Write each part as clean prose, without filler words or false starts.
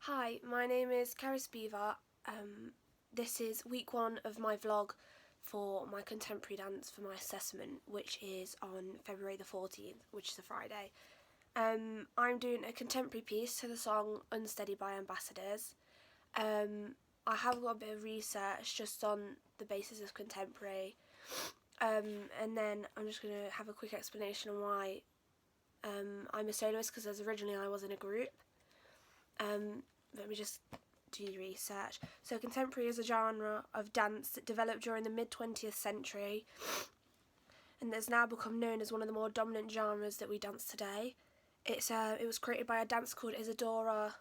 Hi, my name is Karis Beaver. This is week one of my vlog for my contemporary dance for my assessment, which is on February the 14th, which is a Friday. I'm doing a contemporary piece to the song Unsteady by Ambassadors. I have got a bit of research just on the basis of contemporary, and then I'm just going to have a quick explanation on why I'm a soloist, because as originally I was in a group. Let me just do the research. So contemporary is a genre of dance that developed during the mid-20th century and has now become known as one of the more dominant genres that we dance today. It was created by a dancer called Isadora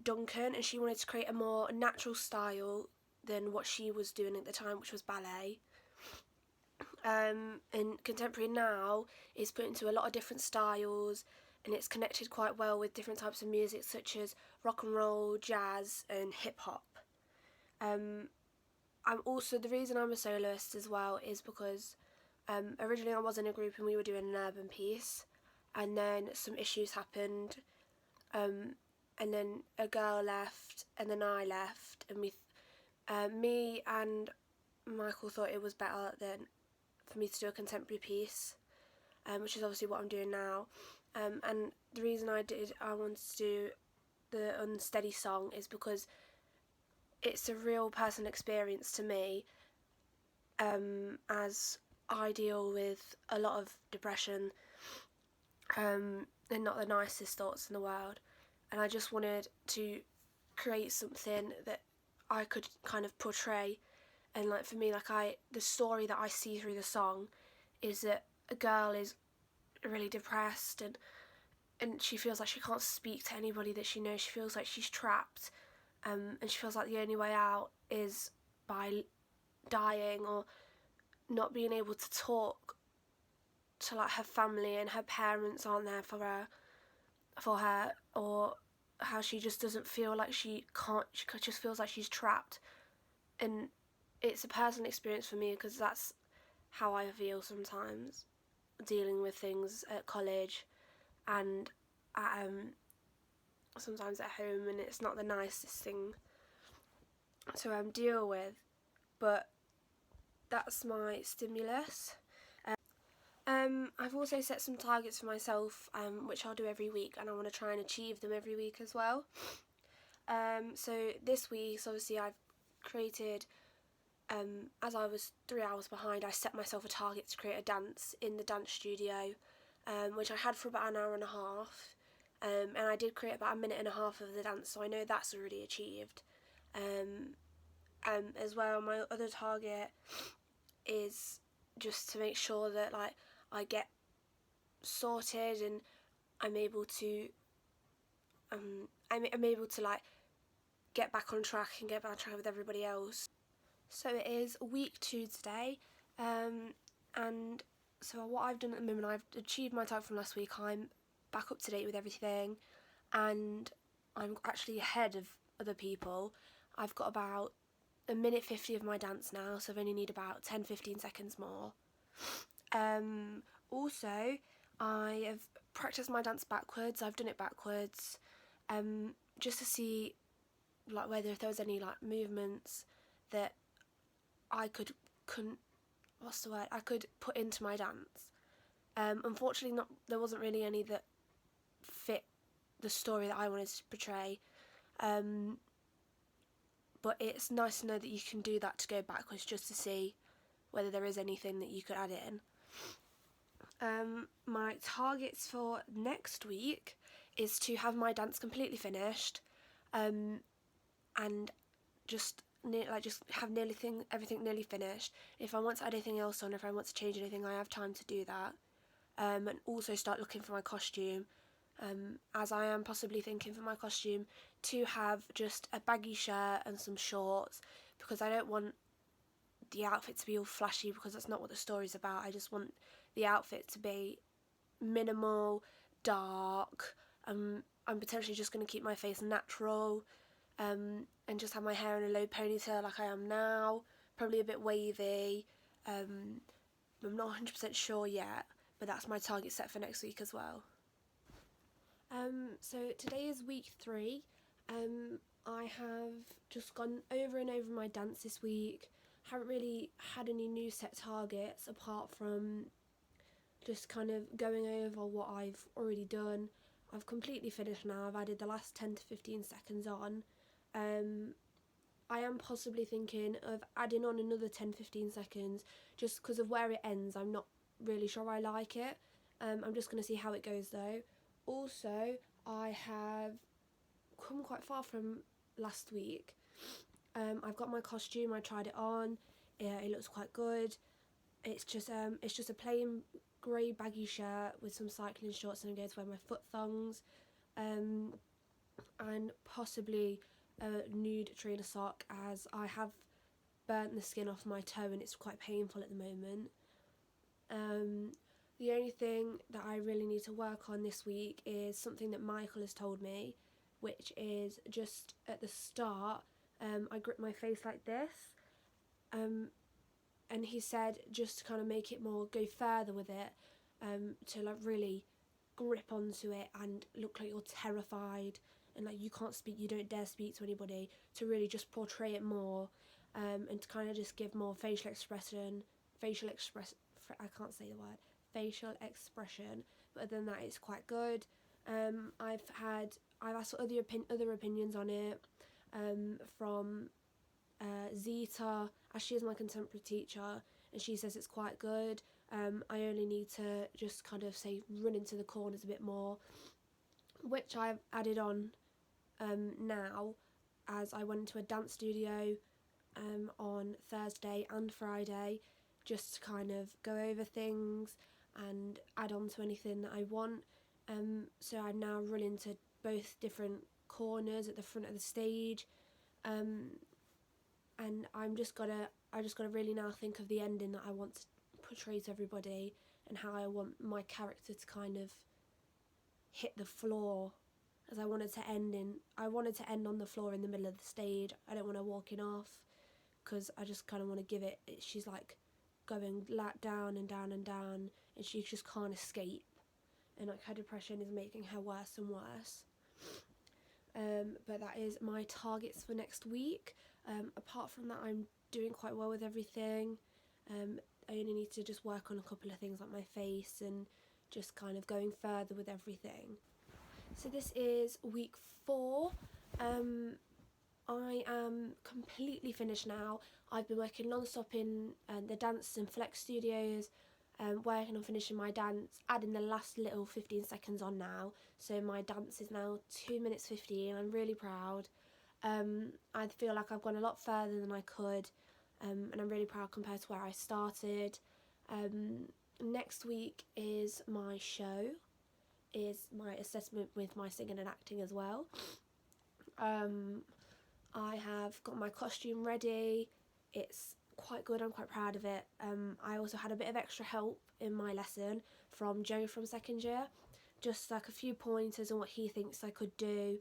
Duncan, and she wanted to create a more natural style than what she was doing at the time, which was ballet. And contemporary now is put into a lot of different styles, and it's connected quite well with different types of music such as rock and roll, jazz and hip hop. I'm also, the reason I'm a soloist as well is because originally I was in a group and we were doing an urban piece, and then some issues happened, and then a girl left and then I left, and me and Michael thought it was better than for me to do a contemporary piece, which is obviously what I'm doing now. And the reason I wanted to do the Unsteady song is because it's a real personal experience to me, as I deal with a lot of depression, and not the nicest thoughts in the world, and I just wanted to create something that I could kind of portray. And like for me, the story that I see through the song is that a girl is really depressed, and she feels like she can't speak to anybody that she knows. She feels like she's trapped, and she feels like the only way out is by dying or not being able to talk to like her family, and her parents aren't there for her, or how she just doesn't feel like she just feels like she's trapped. And it's a personal experience for me because that's how I feel sometimes dealing with things at college and sometimes at home, and it's not the nicest thing to deal with, but that's my stimulus. I've also set some targets for myself, which I'll do every week, and I want to try and achieve them every week as well. So this week, obviously, I've created, as I was 3 hours behind, I set myself a target to create a dance in the dance studio, which I had for about an hour and a half, and I did create about a minute and a half of the dance, so I know that's already achieved. As well, my other target is just to make sure that I get sorted, and I'm able to I'm able to get back on track and get back on track with everybody else. So it is week 2 today, and so what I've done at the moment, I've achieved my target from last week. I'm back up to date with everything, and I'm actually ahead of other people. I've got about a minute 50 of my dance now, so I only need about 10-15 seconds more. Also, I have practiced my dance backwards. I've done it backwards, just to see whether if there was any movements that I could put into my dance. Unfortunately, there wasn't really any that fit the story that I wanted to portray. But it's nice to know that you can do that, to go backwards just to see whether there is anything that you could add in. My targets for next week is to have my dance completely finished, and just have everything nearly finished. If I want to add anything else on, if I want to change anything, I have time to do that. And also start looking for my costume, as I am possibly thinking for my costume to have just a baggy shirt and some shorts, because I don't want the outfit to be all flashy, because that's not what the story's about. I just want the outfit to be minimal, dark. I'm potentially just going to keep my face natural, and just have my hair in a low ponytail like I am now, probably a bit wavy. I'm not 100% sure yet, but that's my target set for next week as well. So today is week 3, I have just gone over and over my dance this week. Haven't really had any new set targets apart from just kind of going over what I've already done. I've completely finished now. I've added the last 10 to 15 seconds on. I am possibly thinking of adding on another 10-15 seconds just because of where it ends. I'm not really sure I like it. I'm just going to see how it goes though. Also, I have come quite far from last week. I've got my costume, I tried it on, it looks quite good. It's just a plain grey baggy shirt with some cycling shorts, and I'm going to wear my foot thongs, and possibly a nude trainer sock, as I have burnt the skin off my toe and it's quite painful at the moment. The only thing that I really need to work on this week is something that Michael has told me, which is just at the start, I grip my face like this, and he said just to kind of make it more, go further with it, to like really grip onto it and look like you're terrified and like you can't speak, you don't dare speak to anybody, to really just portray it more, and to kind of just give more facial expression, I can't say the word, facial expression, but other than that it's quite good. I've asked for other opinions on it, from Zita, as she is my contemporary teacher, and she says it's quite good. I only need to just kind of say run into the corners a bit more, which I've added on now, as I went into a dance studio on Thursday and Friday, just to kind of go over things and add on to anything that I want. So I now run into both different corners at the front of the stage, and I just gotta really now think of the ending that I want to portray to everybody, and how I want my character to kind of hit the floor, as I wanted to end on the floor in the middle of the stage. I don't want to walking off, because I just kind of want to give it, she's like going down and down and down, and she just can't escape, and like her depression is making her worse and worse. But that is my targets for next week. Apart from that, I'm doing quite well with everything. I only need to just work on a couple of things like my face and just kind of going further with everything. So this is week 4. I am completely finished now. I've been working non-stop in the dance and flex studios, working on finishing my dance, adding the last little 15 seconds on now. So my dance is now 2 minutes 15. I'm really proud. I feel like I've gone a lot further than I could, and I'm really proud compared to where I started. Next week is my show, is my assessment with my singing and acting as well. I have got my costume ready. It's quite good, I'm quite proud of it. I also had a bit of extra help in my lesson from Joe from second year, just like a few pointers on what he thinks I could do.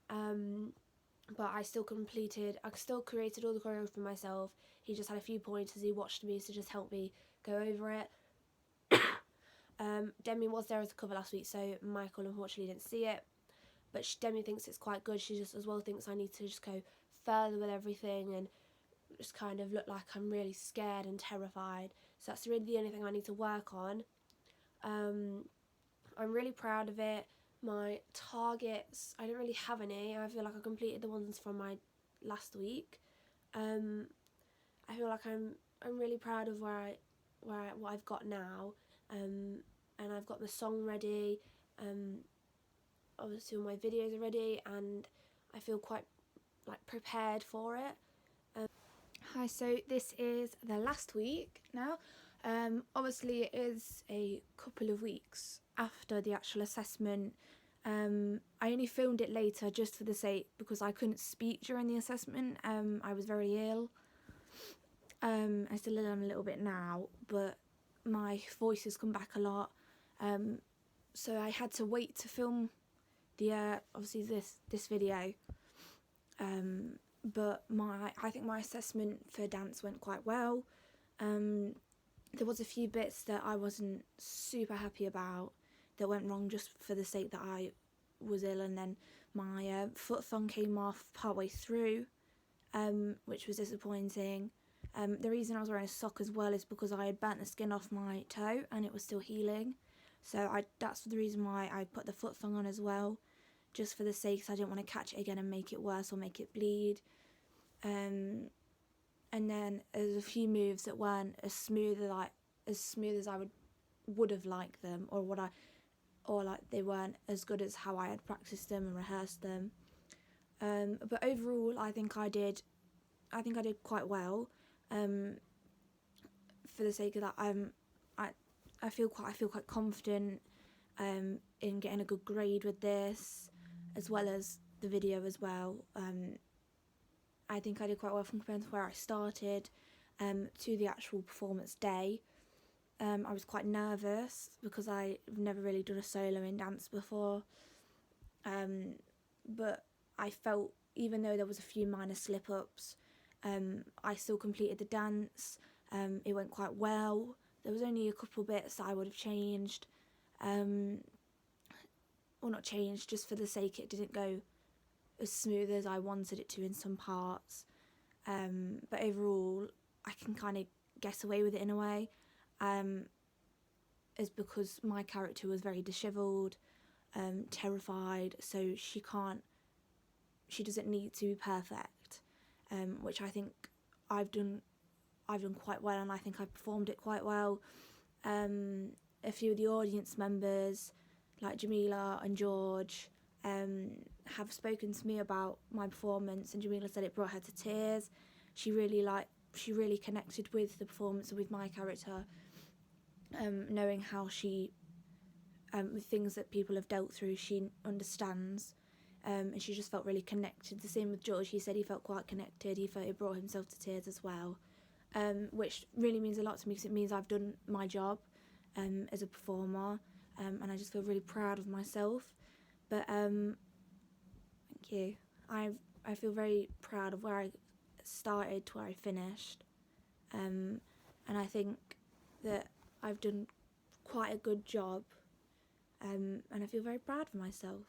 But I still created all the choreography for myself. He just had a few pointers, he watched me to just help me go over it. Demi was there as a cover last week, so Michael unfortunately didn't see it, but Demi thinks it's quite good. She just as well thinks I need to just go further with everything and just kind of look like I'm really scared and terrified. So that's really the only thing I need to work on. I'm really proud of it. My targets, I don't really have any. I feel like I completed the ones from my last week. I feel like I'm really proud of what I've got now. And I've got the song ready. Obviously all my videos are ready, and I feel quite like prepared for it. Hi, so this is the last week now. Obviously it is a couple of weeks after the actual assessment. I only filmed it later just for the sake, because I couldn't speak during the assessment. I was very ill. I still am a little bit now, but my voice has come back a lot. So I had to wait to film the obviously this video. But I think my assessment for dance went quite well. There was a few bits that I wasn't super happy about that went wrong, just for the sake that I was ill, and then My foot thong came off partway through, which was disappointing. The reason I was wearing a sock as well is because I had burnt the skin off my toe and it was still healing. So that's the reason why I put the foot thong on as well, just for the sake I didn't want to catch it again and make it worse or make it bleed. And then there's a few moves that weren't as smooth as I would have liked them, or like they weren't as good as how I had practiced them and rehearsed them. But overall, I think I did quite well. For the sake of that, I feel quite confident in getting a good grade with this, as well as the video as well. I think I did quite well from compared to where I started to the actual performance day. I was quite nervous because I've never really done a solo in dance before, but I felt, even though there was a few minor slip-ups, I still completed the dance. It went quite well. There was only a couple bits that I would have changed, or not changed, just for the sake it didn't go as smooth as I wanted it to in some parts. But overall, I can kind of get away with it in a way, is because my character was very dishevelled, terrified, so she doesn't need to be perfect, which I think I've done quite well, and I think I performed it quite well. A few of the audience members, like Jamila and George, have spoken to me about my performance, and Jamila said it brought her to tears. She really connected with the performance and with my character, knowing how she, with things that people have dealt through, she understands, and she just felt really connected. The same with George. He said he felt quite connected. He felt it brought himself to tears as well, which really means a lot to me, because it means I've done my job as a performer, and I just feel really proud of myself. But thank you. I feel very proud of where I started to where I finished, and I think that I've done quite a good job, and I feel very proud of myself.